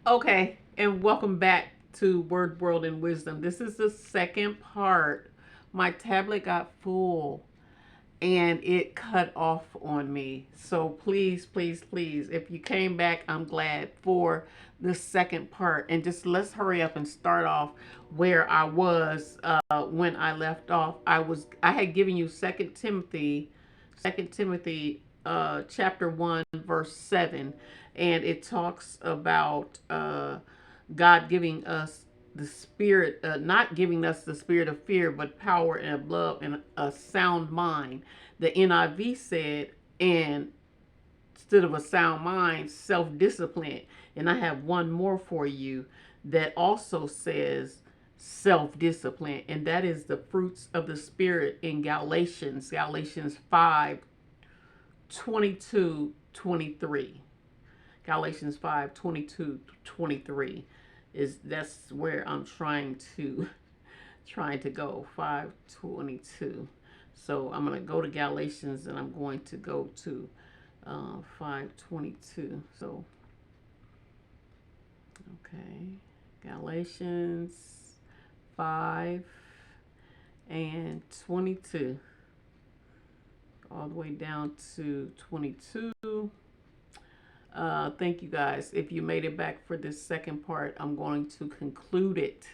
Okay, and welcome back to Word, World, and Wisdom. This is the second part. My tablet got full and it cut off on me. So please, please, please, if you came back, I'm glad for the second part. And just let's hurry up and start off where I was when I left off. I had given you Second Timothy chapter 1 verse 7, and it talks about God giving us the spirit, not giving us the spirit of fear, but power and of love and a sound mind. The NIV said, and instead of a sound mind, self discipline. And I have one more for you that also says self discipline, and that is the fruits of the Spirit in Galatians 5 22 23. Galatians 5 22 23 is that's where I'm trying to go. 5:22. So I'm going to go to Galatians and I'm going to go to 5:22. So okay, Galatians 5 and 22, all the way down to 22. Thank you guys. If you made it back for this second part, I'm going to conclude it.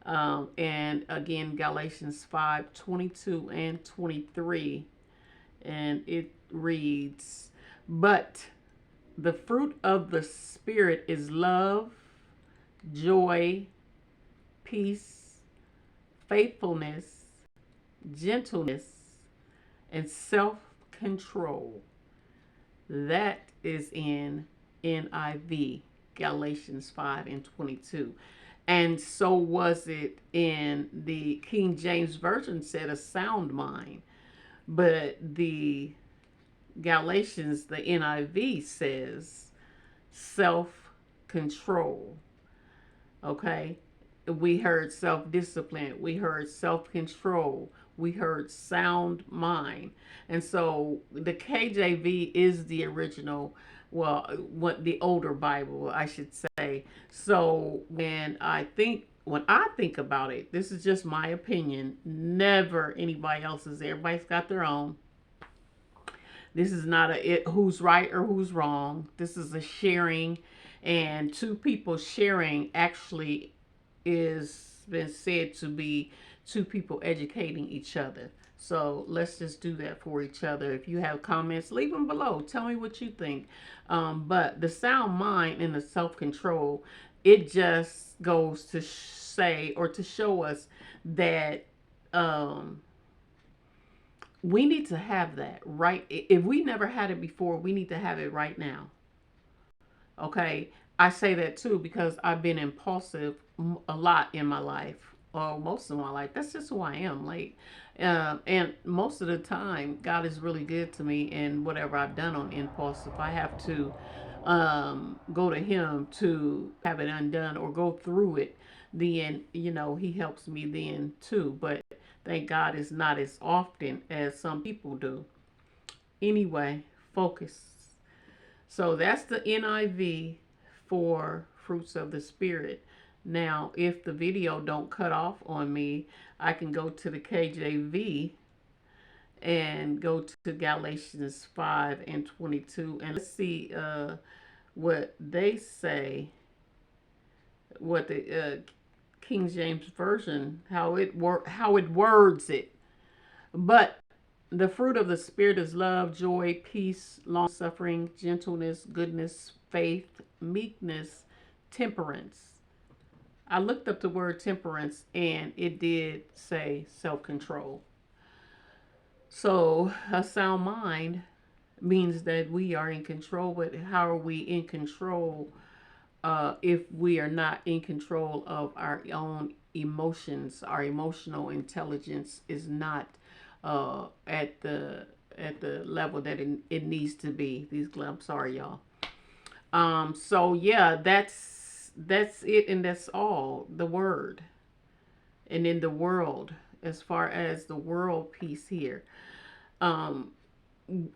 And again, Galatians 5:22 and 23. And it reads, but the fruit of the Spirit is love, joy, peace, faithfulness, gentleness, and self control. That is in NIV, Galatians 5 and 22. And so was it in the King James Version, said a sound mind. But the Galatians, the NIV says self control. Okay? We heard self discipline, we heard self control, we heard sound mind. And so the KJV is the original, well, what the older Bible, I should say. So when I think about it, this is just my opinion, never anybody else's. Everybody's got their own. This is not who's right or who's wrong. This is a sharing, and two people sharing actually is been said to be two people educating each other. So let's just do that for each other. If you have comments, leave them below. Tell me what you think. But the sound mind and the self control, it just goes to say or to show us that um, we need to have that right. If we never had it before, we need to have it right now. Okay. I say that too because I've been impulsive a lot in my life, or most of my life. That's just who I am. And most of the time, God is really good to me. And whatever I've done on impulse, if I have to go to Him to have it undone or go through it, then He helps me then too. But thank God it's not as often as some people do. Anyway, focus. So that's the NIV for fruits of the Spirit. Now, if the video don't cut off on me, I can go to the KJV and go to Galatians 5 and 22, and let's see what they say, what the King James Version, how it words it. But the fruit of the Spirit is love, joy, peace, long suffering, gentleness, goodness, faith, meekness, temperance. I looked up the word temperance and it did say self control. So, a sound mind means that we are in control, but how are we in control if we are not in control of our own emotions? Our emotional intelligence is not at the level that it needs to be. I'm sorry, y'all. So yeah, that's it, and that's all the word. And in the world, as far as the world piece here, um,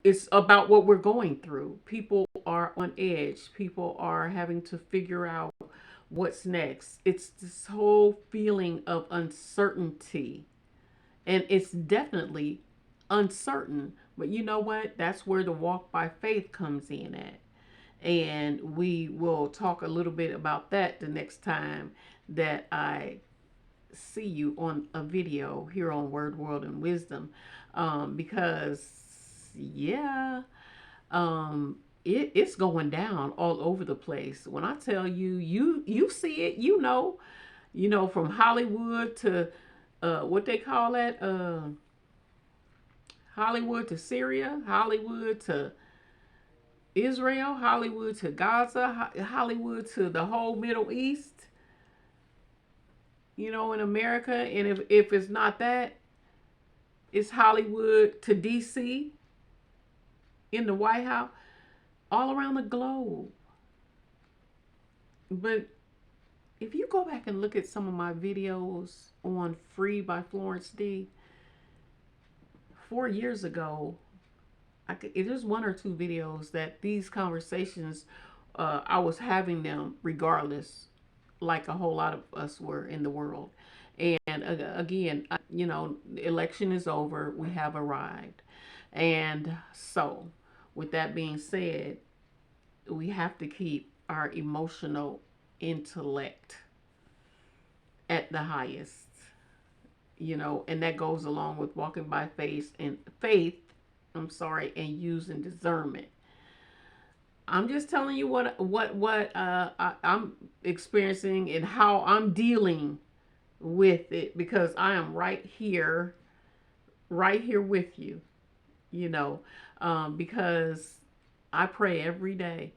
it's about what we're going through. People are on edge. People are having to figure out what's next. It's this whole feeling of uncertainty. And it's definitely uncertain. But you know what? That's where the walk by faith comes in at. And we will talk a little bit about that the next time that I see you on a video here on Word, World, and Wisdom. Because, yeah, um, it's going down all over the place. When I tell you, you see it, from Hollywood to what they call that, Hollywood to Syria, Hollywood to Israel, Hollywood to Gaza, Hollywood to the whole Middle East, in America. And if it's not that, it's Hollywood to DC, in the White House, all around the globe. But if you go back and look at some of my videos on Free by Florence D, 4 years ago, there's one or two videos that these conversations, I was having them regardless, like a whole lot of us were in the world. And again, election is over. We have arrived. And so, with that being said, we have to keep our emotional intellect at the highest, and that goes along with walking by faith, and using discernment. I'm just telling you I'm experiencing and how I'm dealing with it, because I am right here with you, because I pray every day.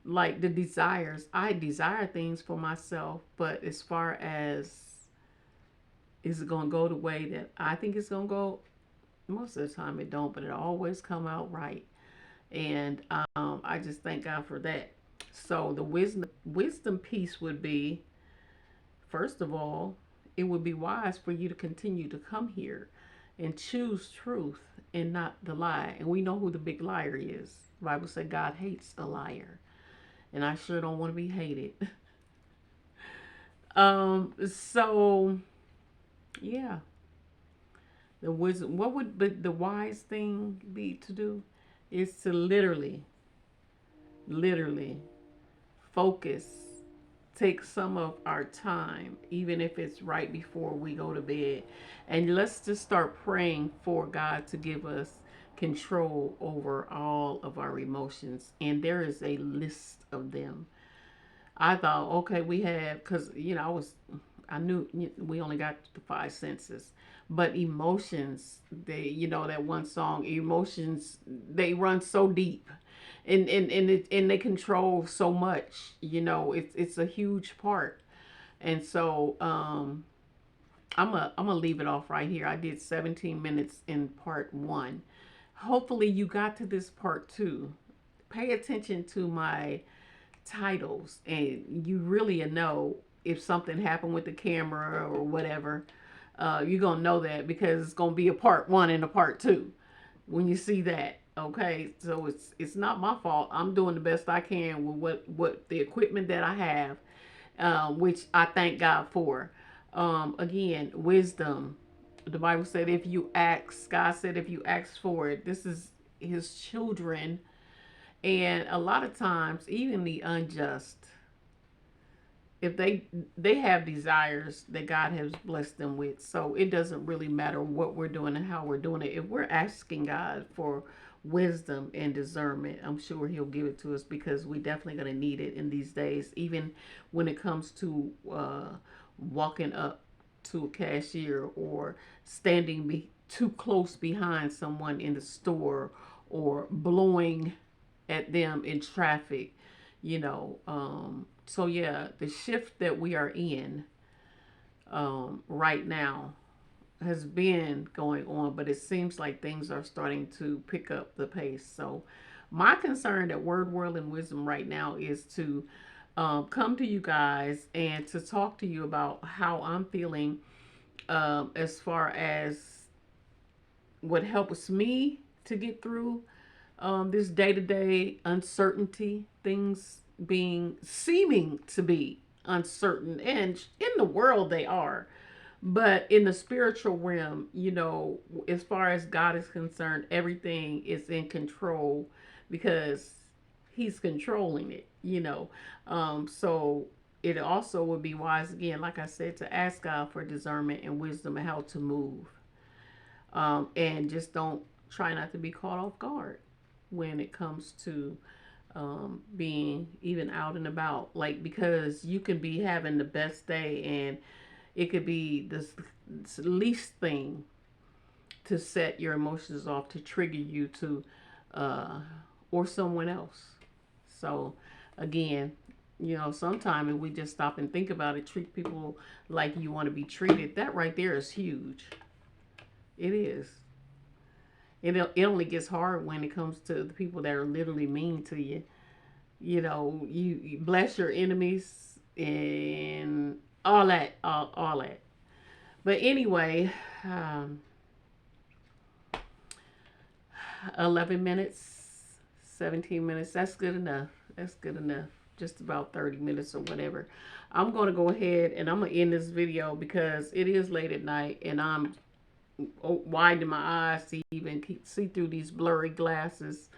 Like the desires, I desire things for myself, but as far as is it going to go the way that I think it's going to go, most of the time it don't, but it always come out right. And I just thank God for that. So the wisdom piece would be, first of all, it would be wise for you to continue to come here and choose truth and not the lie. And we know who the big liar is. The Bible said God hates a liar, and I sure don't want to be hated. So yeah, the wisdom. What would the wise thing be to do? Is to literally focus, take some of our time, even if it's right before we go to bed, and let's just start praying for God to give us control over all of our emotions. And there is a list of them. I thought, okay, we have, because I knew we only got the five senses, but emotions, that one song, emotions, they run so deep, and they control so much. It's a huge part. And so I'm gonna leave it off right here. I did 17 minutes in part one. Hopefully you got to this part two. Pay attention to my titles, and you really know if something happened with the camera or whatever. You're gonna know that, because it's gonna be a part one and a part two when you see that. Okay, so it's not my fault. I'm doing the best I can with what the equipment that I have, which I thank God for. Again, wisdom. The Bible said, if you ask, God said, if you ask for it, this is His children. And a lot of times, even the unjust, if they have desires that God has blessed them with, so it doesn't really matter what we're doing and how we're doing it. If we're asking God for wisdom and discernment, I'm sure He'll give it to us, because we definitely going to need it in these days. Even when it comes to walking up to a cashier, or standing too close behind someone in the store, or blowing at them in traffic, so yeah, the shift that we are in right now has been going on, but it seems like things are starting to pick up the pace. So my concern at Word, World, and Wisdom right now is to come to you guys and to talk to you about how I'm feeling, as far as what helps me to get through this day-to-day uncertainty, things being seeming to be uncertain, and in the world they are, but in the spiritual realm, as far as God is concerned, everything is in control because he's controlling it. So it also would be wise, again, like I said, to ask God for discernment and wisdom and how to move, and just don't try not to be caught off guard when it comes to being even out and about, like, because you can be having the best day and it could be the least thing to set your emotions off, to trigger you to or someone else. So again, sometimes if we just stop and think about it, treat people like you want to be treated, that right there is huge. It is. It only gets hard when it comes to the people that are literally mean to you. You bless your enemies and all that, all that. But anyway, um, 11 minutes, 17 minutes, that's good enough. That's good enough. Just about 30 minutes or whatever. I'm going to go ahead and I'm going to end this video because it is late at night and I'm widening my eyes to even see through these blurry glasses.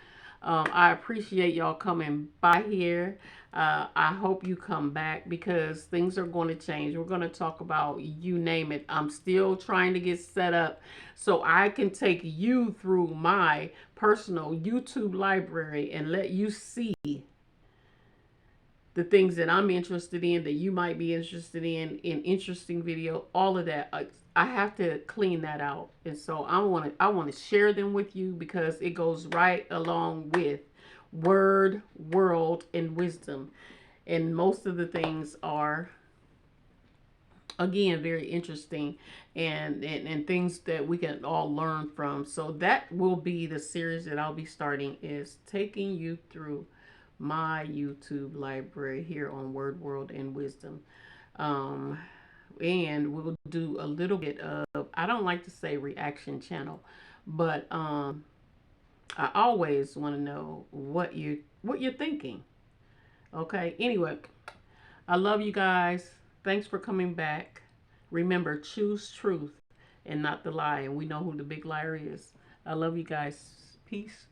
I appreciate y'all coming by here. I hope you come back because things are going to change. We're going to talk about you name it. I'm still trying to get set up so I can take you through my personal YouTube library and let you see the things that I'm interested in, that you might be interested in interesting video, all of that. I have to clean that out, and so I want to share them with you because it goes right along with word, world, and wisdom, and most of the things are, again, very interesting, and things that we can all learn from. So that will be the series that I'll be starting, is taking you through my YouTube library here on Word, World, and Wisdom. Um, and we'll do a little bit of, I don't like to say reaction channel, but I always want to know what you're thinking. Okay. Anyway, I love you guys. Thanks for coming back. Remember, choose truth and not the lie. And we know who the big liar is. I love you guys. Peace.